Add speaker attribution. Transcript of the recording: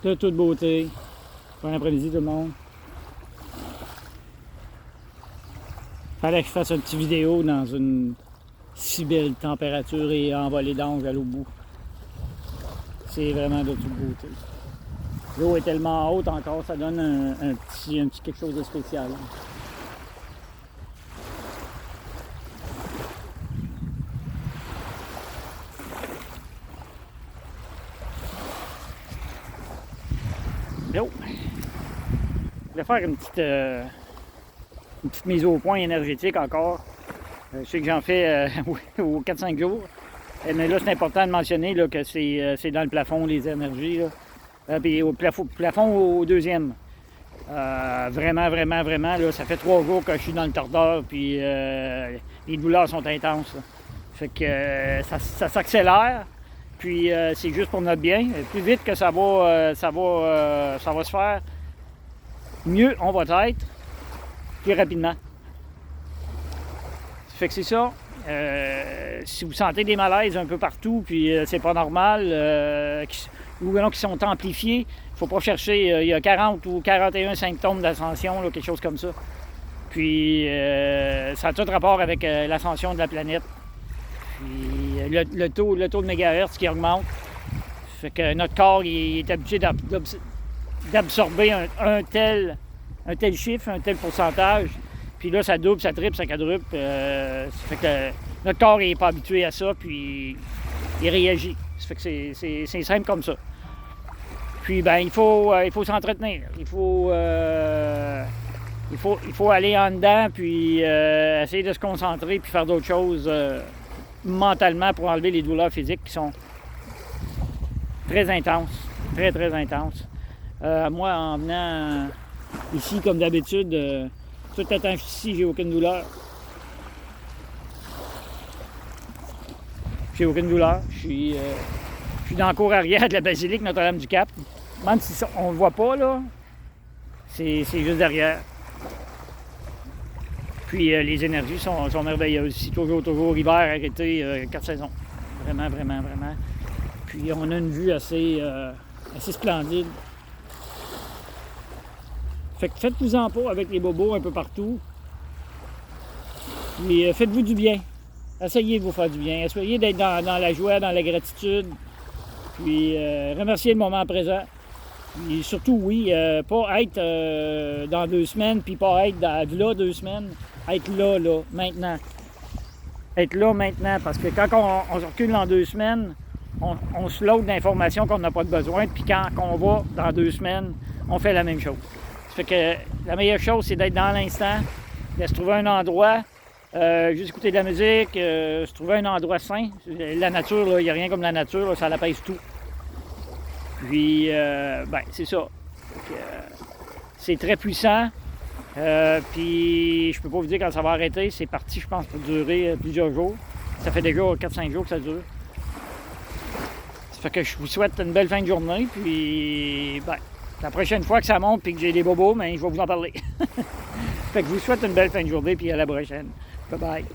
Speaker 1: De toute beauté. Bon après-midi tout le monde. Fallait que je fasse une petite vidéo dans une si belle température et envolée d'ange à l'autre bout. C'est vraiment de toute beauté. L'eau est tellement haute encore, ça donne un petit quelque chose de spécial. Yo! Je vais faire une petite mise au point énergétique encore. Je sais que j'en fais aux 4-5 jours. Mais là, c'est important de mentionner là, que c'est dans le plafond, les énergies. Puis au plafond au deuxième. Vraiment, là, ça fait 3 jours que je suis dans le tordeur, puis les douleurs sont intenses. Là. Fait que ça s'accélère, puis c'est juste pour notre bien. Plus vite que ça va se faire, mieux on va être, plus rapidement. Fait que c'est ça. Si vous sentez des malaises un peu partout, puis c'est pas normal, ou qui sont amplifiés, il ne faut pas chercher. Il y a 40 ou 41 symptômes d'ascension, quelque chose comme ça. Puis ça a tout rapport avec l'ascension de la planète. Puis le taux de mégahertz qui augmente. Fait que notre corps il est habitué d'absorber un tel chiffre, un tel pourcentage. Puis là, ça double, ça triple, ça quadruple. Ça fait que notre corps n'est pas habitué à ça, puis il réagit. Ça fait que c'est simple comme ça. Puis, ben, il faut s'entretenir. Il faut aller en dedans, puis essayer de se concentrer, puis faire d'autres choses mentalement pour enlever les douleurs physiques qui sont très intenses. Très, très intenses. Moi, en venant ici, comme d'habitude, tout le temps ici, j'ai aucune douleur. J'ai aucune douleur. Je suis dans la cour arrière de la basilique Notre-Dame-du-Cap. Même si on ne le voit pas, là, c'est juste derrière. Puis les énergies sont merveilleuses. Ici, toujours hiver, arrêté, 4 saisons. Vraiment. Puis on a une vue assez splendide. Fait que faites-vous-en pas avec les bobos un peu partout. Puis faites-vous du bien. Essayez de vous faire du bien. Essayez d'être dans la joie, dans la gratitude. Puis remerciez le moment présent. Puis surtout, oui, pas être dans 2 semaines, puis pas être là 2 semaines. Être là, maintenant. Être là maintenant, parce que quand on se recule dans 2 semaines, on se load d'informations qu'on n'a pas de besoin. Puis quand on va dans 2 semaines, on fait la même chose. Ça fait que la meilleure chose, c'est d'être dans l'instant, de se trouver un endroit, juste écouter de la musique, se trouver un endroit sain. La nature, il n'y a rien comme la nature, là, ça l'apaise tout. Puis, ben, c'est ça. C'est très puissant. Puis, je peux pas vous dire quand ça va arrêter. C'est parti, je pense, pour durer plusieurs jours. Ça fait déjà 4-5 jours que ça dure. Ça fait que je vous souhaite une belle fin de journée. Puis, ben, la prochaine fois que ça monte et que j'ai des bobos, ben, je vais vous en parler. Fait que je vous souhaite une belle fin de journée, puis à la prochaine. Bye bye.